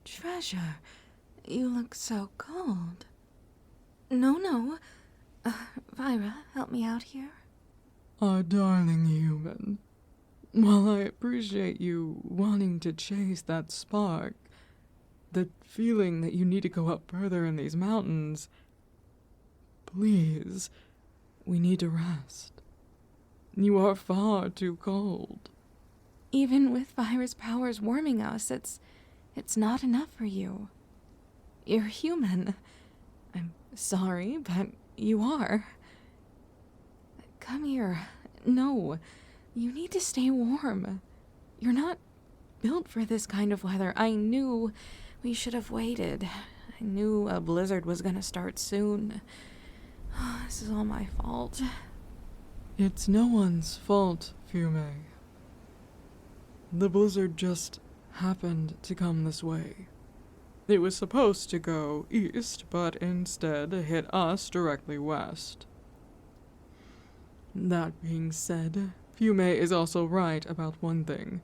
Treasure, you look so cold. No. Vira, help me out here. Our darling human. While I appreciate you wanting to chase that spark, the feeling that you need to go up further in these mountains, please, we need to rest. You are far too cold. Even with Vira's powers warming us, it's not enough for you. You're human. I'm sorry, but you are. Come here. No, you need to stay warm. You're not built for this kind of weather. I knew we should have waited. I knew a blizzard was gonna start soon. This is all my fault. It's no one's fault, Fume. The blizzard just happened to come this way. It was supposed to go east, but instead hit us directly west. That being said, Fume is also right about one thing.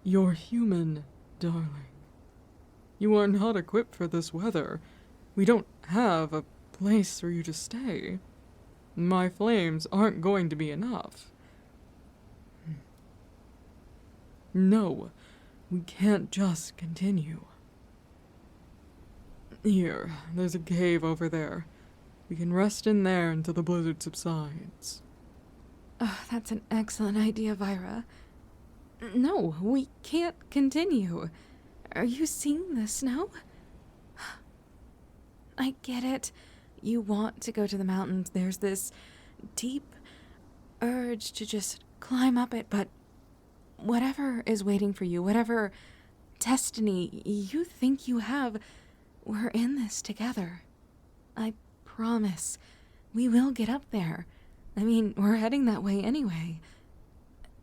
You're human, darling. You are not equipped for this weather. We don't have a place for you to stay. My flames aren't going to be enough. No, we can't just continue. Here, there's a cave over there. We can rest in there until the blizzard subsides. Oh, that's an excellent idea, Vira. No, we can't continue. Are you seeing the snow? I get it. You want to go to the mountains. There's this deep urge to just climb up it, but whatever is waiting for you, whatever destiny you think you have, we're in this together. I promise we will get up there. I mean, we're heading that way anyway.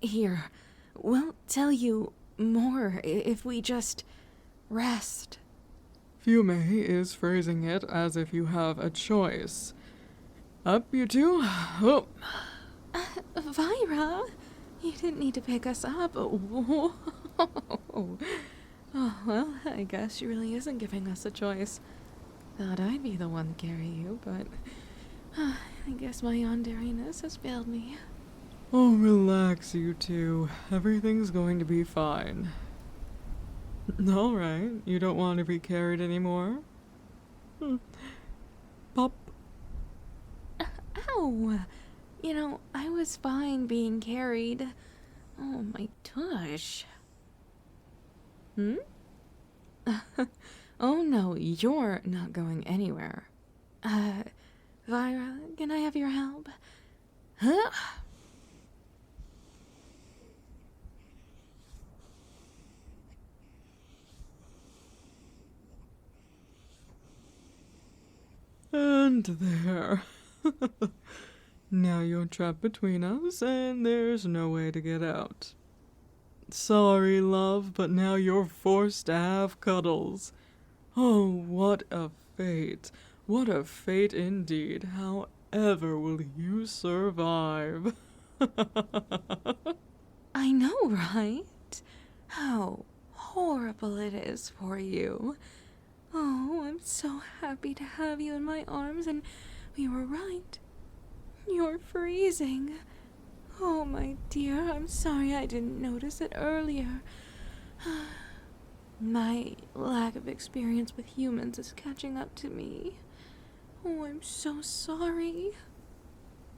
Here, we'll tell you more if we just rest. Fume is phrasing it as if you have a choice. Up, you two? Oh. Vira, you didn't need to pick us up. Whoa. Oh, well, I guess she really isn't giving us a choice. Thought I'd be the one to carry you, but I guess my yanderiness has failed me. Oh, relax, you two. Everything's going to be fine. Alright, you don't want to be carried anymore? Pop. Ow! You know, I was fine being carried. Oh, my tush. Oh no, you're not going anywhere. Vira, can I have your help? Huh? And there. Now you're trapped between us, and there's no way to get out. Sorry, love, but now you're forced to have cuddles. Oh, what a fate. What a fate indeed. However will you survive? I know, right? How horrible it is for you. Oh, I'm so happy to have you in my arms, and we were right. You're freezing. Oh, my dear, I'm sorry I didn't notice it earlier. My lack of experience with humans is catching up to me. Oh, I'm so sorry.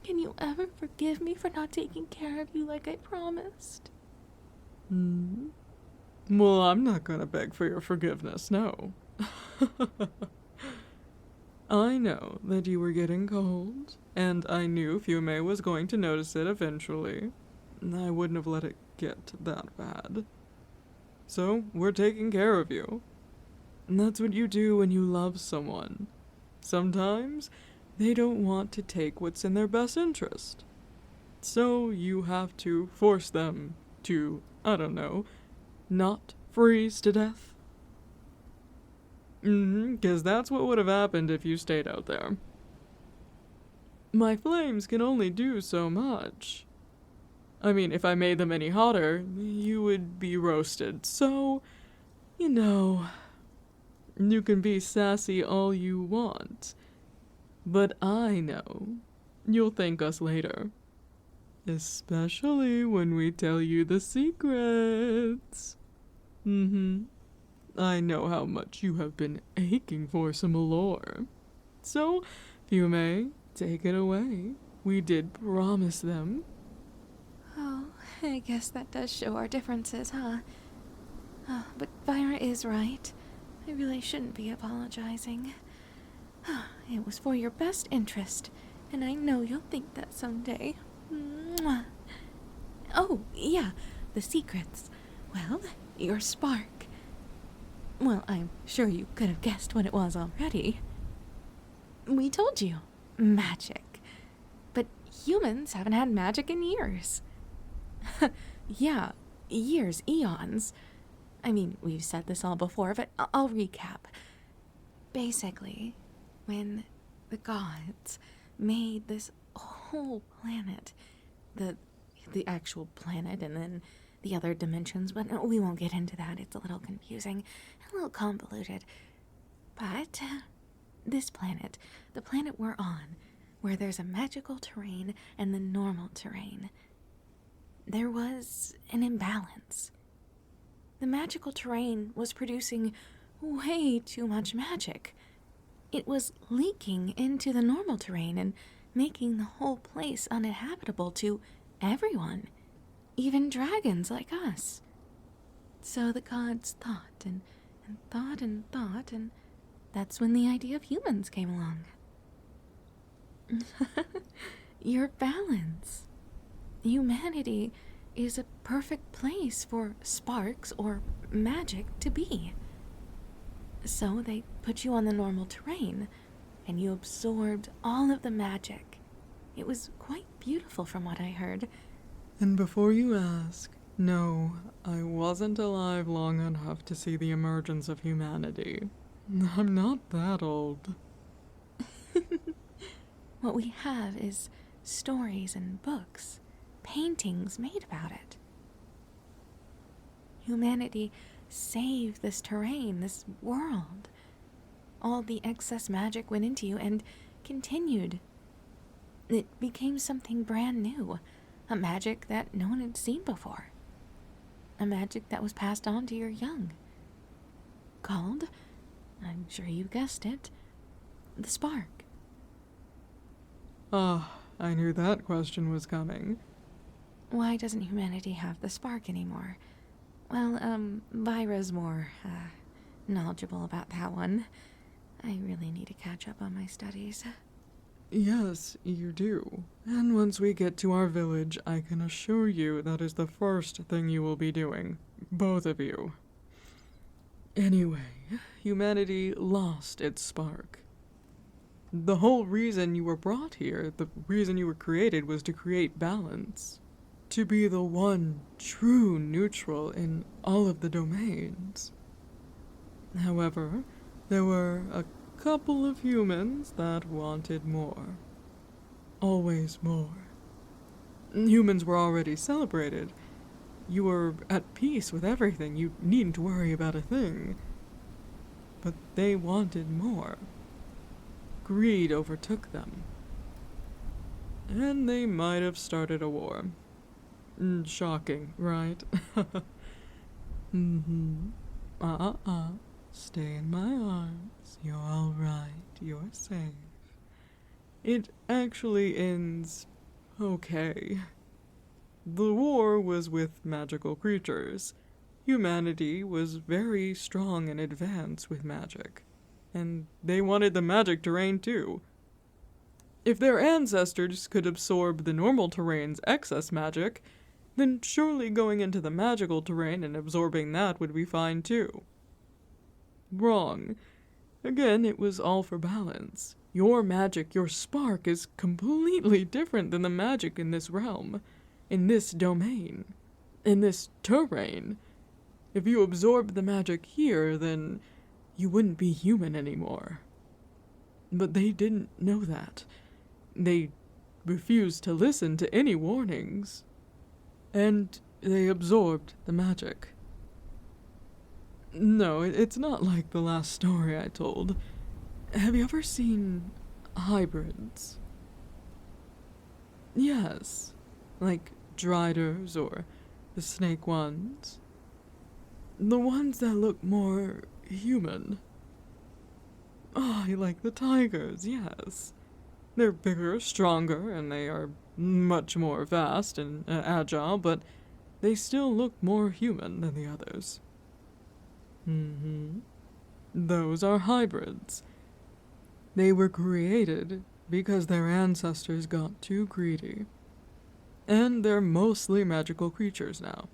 Can you ever forgive me for not taking care of you like I promised? Well, I'm not gonna beg for your forgiveness, no. I know that you were getting cold, and I knew Fume was going to notice it eventually. I wouldn't have let it get that bad. So, we're taking care of you. And that's what you do when you love someone. Sometimes, they don't want to take what's in their best interest. So, you have to force them to, I don't know, not freeze to death. 'Cause that's what would have happened if you stayed out there. My flames can only do so much. I mean, if I made them any hotter, you would be roasted. So, you know, You can be sassy all you want, but I know you'll thank us later. Especially when we tell you the secrets. I know how much you have been aching for some lore. So, Fume, take it away. We did promise them. Oh, I guess that does show our differences, huh? Oh, but Vira is right. I really shouldn't be apologizing. It was for your best interest, and I know you'll think that someday. Mwah. Oh, yeah, the secrets. Well, your spark. Well, I'm sure you could have guessed what it was already. We told you. Magic. But humans haven't had magic in years. Yeah, years, eons. I mean, we've said this all before, but I'll recap. Basically, when the gods made this whole planet, the actual planet and then the other dimensions, but we won't get into that. It's a little confusing, a little convoluted. But this planet, the planet we're on, where there's a magical terrain and the normal terrain, there was an imbalance. The magical terrain was producing way too much magic. It was leaking into the normal terrain and making the whole place uninhabitable to everyone, even dragons like us. So the gods thought and thought and thought, and that's when the idea of humans came along. Your balance. Humanity is a perfect place for sparks or magic to be. So they put you on the normal terrain, and you absorbed all of the magic. It was quite beautiful from what I heard. And before you ask, no, I wasn't alive long enough to see the emergence of humanity. I'm not that old. What we have is stories and books, paintings made about it. Humanity saved this terrain, this world. All the excess magic went into you and continued. It became something brand new, a magic that no one had seen before. A magic that was passed on to your young. Called, I'm sure you guessed it, the spark. I knew that question was coming. Why doesn't humanity have the spark anymore? Well, Vira's more, knowledgeable about that one. I really need to catch up on my studies. Yes, you do. And once we get to our village, I can assure you that is the first thing you will be doing. Both of you. Anyway, humanity lost its spark. The whole reason you were brought here, the reason you were created, was to create balance. To be the one true neutral in all of the domains. However, there were a couple of humans that wanted more. Always more. Humans were already celebrated. You were at peace with everything. You needn't worry about a thing. But they wanted more. Greed overtook them. And they might have started a war. Shocking, right? Stay in my arms. You're all right. You're safe. It actually ends okay. The war was with magical creatures. Humanity was very strong and advanced with magic. And they wanted the magic terrain too. If their ancestors could absorb the normal terrain's excess magic, then surely going into the magical terrain and absorbing that would be fine too. Wrong. Again, it was all for balance. Your magic, your spark, is completely different than the magic in this realm, in this domain, in this terrain. If you absorb the magic here, then you wouldn't be human anymore. But they didn't know that. They refused to listen to any warnings. And they absorbed the magic. No, it's not like the last story I told. Have you ever seen hybrids? Yes, like driders or the snake ones. The ones that look more human. Oh, I like the tigers, yes. They're bigger, stronger, and they are much more vast and agile, but they still look more human than the others. Those are hybrids. They were created because their ancestors got too greedy. And they're mostly magical creatures now.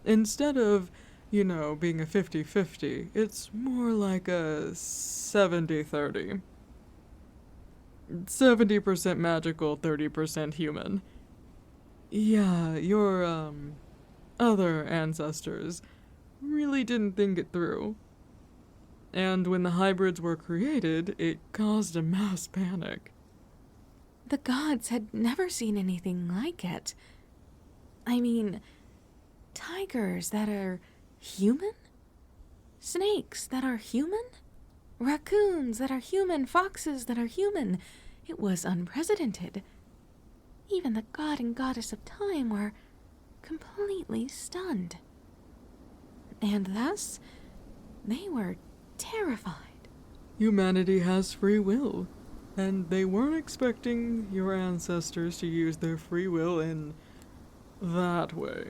Instead of, being a 50-50, it's more like a 70-30. 70% magical, 30% human. Yeah, your, other ancestors really didn't think it through. And when the hybrids were created, it caused a mass panic. The gods had never seen anything like it. I mean, tigers that are human? Snakes that are human? Raccoons that are human? Foxes that are human? It was unprecedented. Even the god and goddess of time were completely stunned. And thus, they were terrified. Humanity has free will, and they weren't expecting your ancestors to use their free will in that way.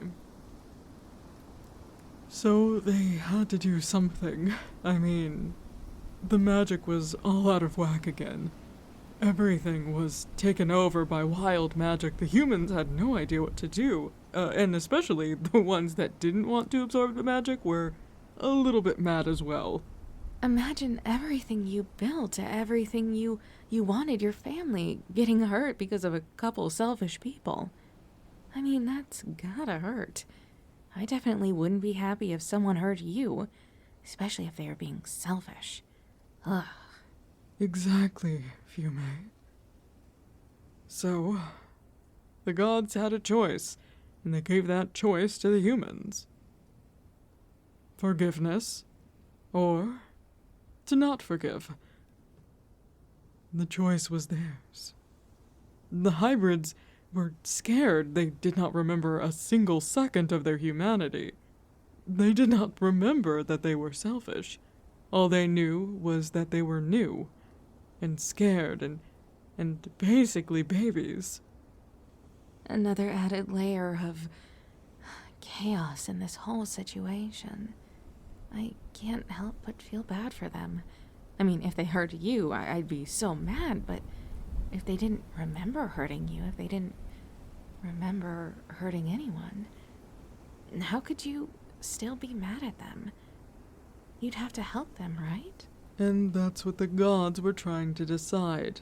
So they had to do something. I mean, the magic was all out of whack again. Everything was taken over by wild magic. The humans had no idea what to do, and especially the ones that didn't want to absorb the magic were a little bit mad as well. Imagine everything you built, everything you wanted, your family getting hurt because of a couple selfish people. I mean, that's gotta hurt. I definitely wouldn't be happy if someone hurt you, especially if they were being selfish. Ugh. Exactly, Fume. So, the gods had a choice, and they gave that choice to the humans. Forgiveness, or to not forgive. The choice was theirs. The hybrids were scared. They did not remember a single second of their humanity. They did not remember that they were selfish. All they knew was that they were new, and scared, and basically babies. Another added layer of chaos in this whole situation. I can't help but feel bad for them. I mean, if they hurt you, I'd be so mad, but if they didn't remember hurting you, if they didn't remember hurting anyone, how could you still be mad at them? You'd have to help them, right? And that's what the gods were trying to decide.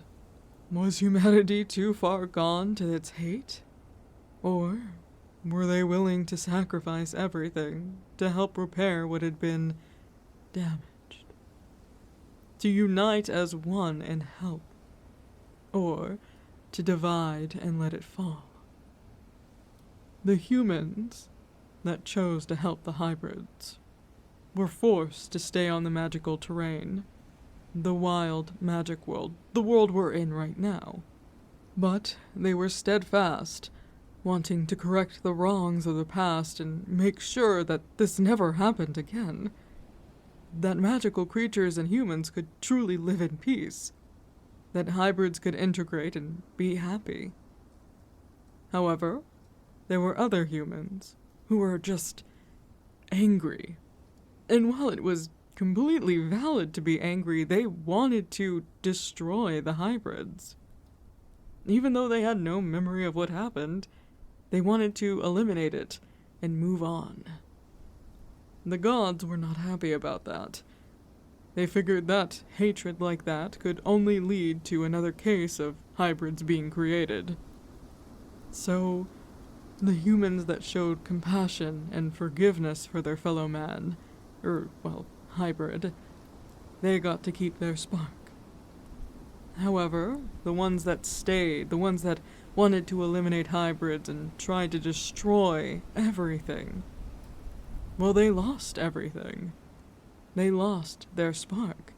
Was humanity too far gone to its hate? Or were they willing to sacrifice everything to help repair what had been damaged? To unite as one and help? Or to divide and let it fall? The humans that chose to help the hybrids were forced to stay on the magical terrain, the wild magic world, the world we're in right now. But they were steadfast, wanting to correct the wrongs of the past and make sure that this never happened again. That magical creatures and humans could truly live in peace. That hybrids could integrate and be happy. However, there were other humans who were just angry. And while it was completely valid to be angry, they wanted to destroy the hybrids. Even though they had no memory of what happened, they wanted to eliminate it and move on. The gods were not happy about that. They figured that hatred like that could only lead to another case of hybrids being created. So, the humans that showed compassion and forgiveness for their fellow man, hybrid, they got to keep their spark. However, the ones that stayed, the ones that wanted to eliminate hybrids and tried to destroy everything, Well, they lost everything. They lost their spark.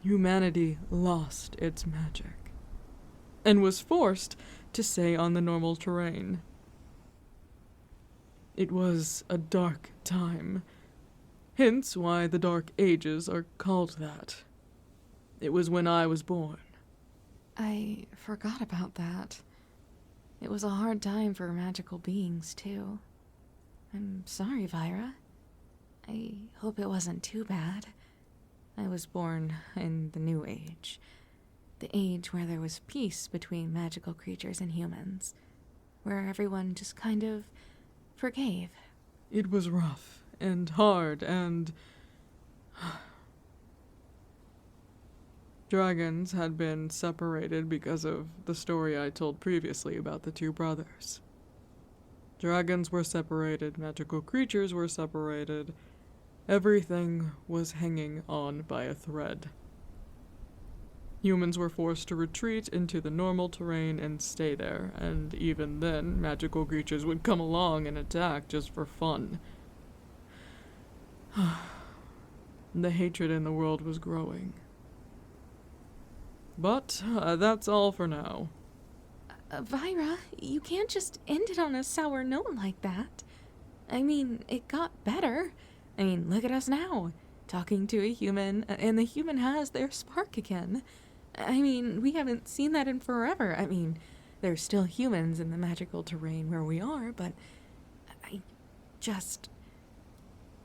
Humanity lost its magic and was forced to stay on the normal terrain. It was a dark time, hence why the Dark Ages are called that. It was when I was born. I forgot about that. It was a hard time for magical beings, too. I'm sorry, Vira. I hope it wasn't too bad. I was born in the New Age. The age where there was peace between magical creatures and humans. Where everyone just kind of forgave. It was rough and hard and... Dragons had been separated because of the story I told previously about the two brothers. Dragons were separated, magical creatures were separated. Everything was hanging on by a thread. Humans were forced to retreat into the normal terrain and stay there, and even then, magical creatures would come along and attack just for fun. The hatred in the world was growing. But that's all for now. Vira, you can't just end it on a sour note like that. I mean, it got better. I mean, look at us now, talking to a human, and the human has their spark again. I mean, we haven't seen that in forever. I mean, there's still humans in the magical terrain where we are, but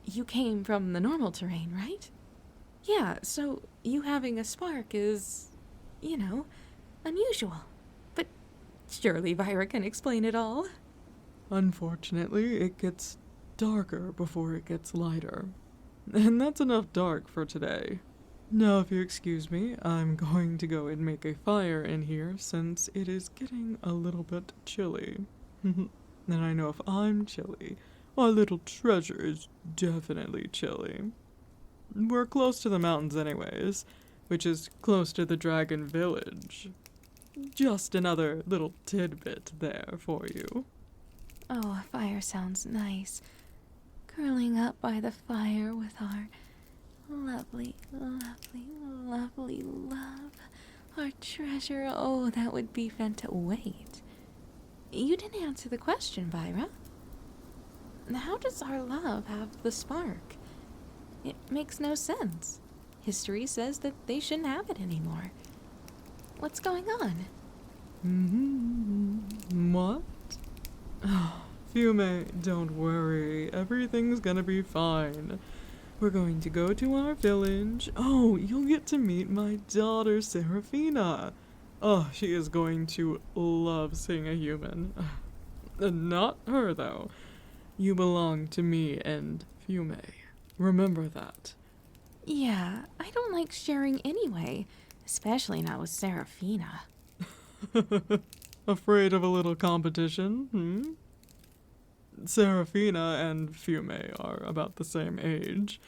you came from the normal terrain, right? Yeah, so you having a spark is, unusual. But surely Vira can explain it all. Unfortunately, it gets darker before it gets lighter. And that's enough dark for today. Now, if you excuse me, I'm going to go and make a fire in here since it is getting a little bit chilly. And I know if I'm chilly, our little treasure is definitely chilly. We're close to the mountains anyways, which is close to the dragon village. Just another little tidbit there for you. Oh, a fire sounds nice. Curling up by the fire with our lovely, lovely, lovely love. Our treasure. Oh, that would be fantastic. Wait. You didn't answer the question, Vira. How does our love have the spark? It makes no sense. History says that they shouldn't have it anymore. What's going on? What? Fume, don't worry. Everything's gonna be fine. We're going to go to our village. Oh, you'll get to meet my daughter, Serafina. Oh, she is going to love seeing a human. Not her, though. You belong to me and Fume. Remember that. Yeah, I don't like sharing anyway, especially not with Serafina. Afraid of a little competition, Serafina and Fume are about the same age.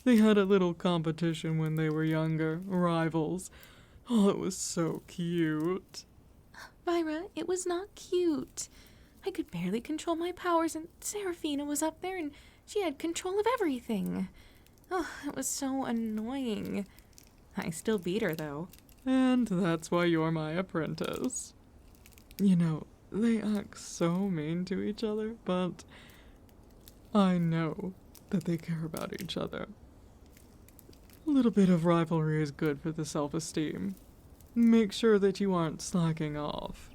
They had a little competition when they were younger, rivals. Oh, it was so cute. Vira, it was not cute. I could barely control my powers, and Serafina was up there, and she had control of everything. Oh, it was so annoying. I still beat her, though. And that's why you're my apprentice. You know, they act so mean to each other, but I know that they care about each other. A little bit of rivalry is good for the self-esteem. Make sure that you aren't slacking off.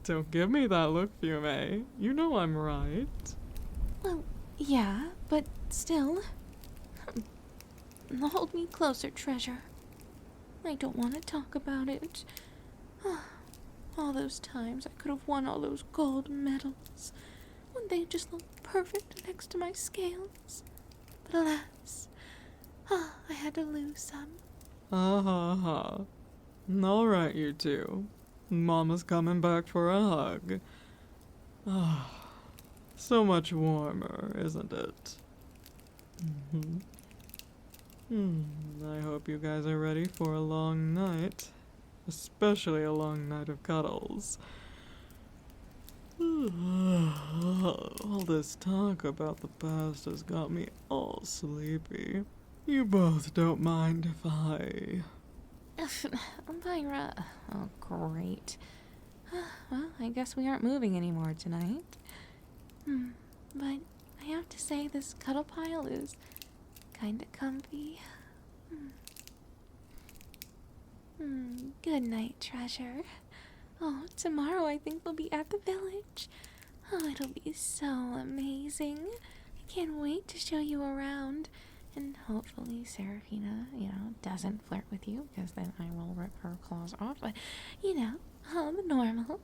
Don't give me that look, Fume. You know I'm right. Well, yeah, but still. Hold me closer, treasure. I don't want to talk about it. All those times I could have won all those gold medals. Wouldn't they just look perfect next to my scales? But alas, I had to lose some. All right, you two. Mama's coming back for a hug. So much warmer, isn't it? I hope you guys are ready for a long night. Especially a long night of cuddles. All this talk about the past has got me all sleepy. You both don't mind if I... Myra. Oh, great. Well, I guess we aren't moving anymore tonight. But I have to say this cuddle pile is kinda comfy. Good night, treasure. Oh, tomorrow I think we'll be at the village. Oh, it'll be so amazing. I can't wait to show you around. And hopefully Seraphina, doesn't flirt with you, because then I will rip her claws off. But, all the normal.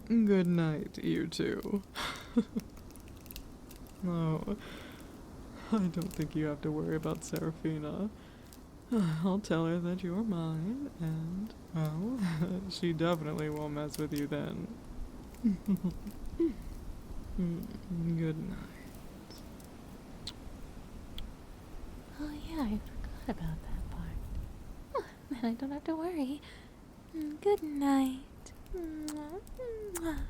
Good night, you two. No, I don't think you have to worry about Seraphina. I'll tell her that you're mine, and, well, she definitely won't mess with you then. Good night. Oh yeah, I forgot about that part. Oh, then I don't have to worry. Good night. Mwah, mwah.